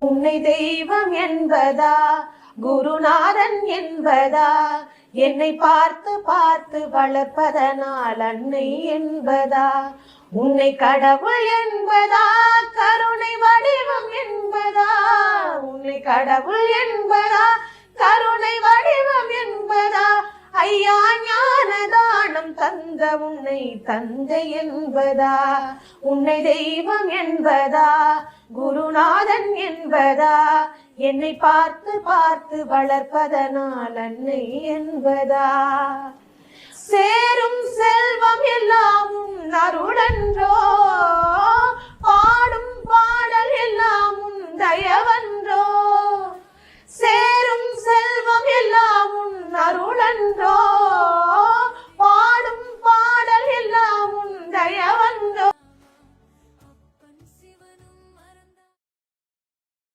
உன்னை தெய்வம் என்பதா, குருநாதன் என்பதா, என்னை பார்த்து பார்த்து வளர்ப்பதனால் அன்னை என்பதா, உன்னை கடவுள் என்பதா, கருணை வடிவம் என்பதா, உன்னை கடவுள் என்பதா, கருணை வடிவம் என்பதா, ஐயா ஞானதானம் தந்த உன்னை தந்தை என்பதா, உன்னை தெய்வம் என்பதா, குருநாதன் என்பதா, என்னை பார்த்து பார்த்து வளர்ப்பதனால் அன்னை என்பதா, சேரும் செல்வம் எல்லாம் உன் அருளன்றோ, பாடும் பாடல் எல்லாம் உன் தயவன்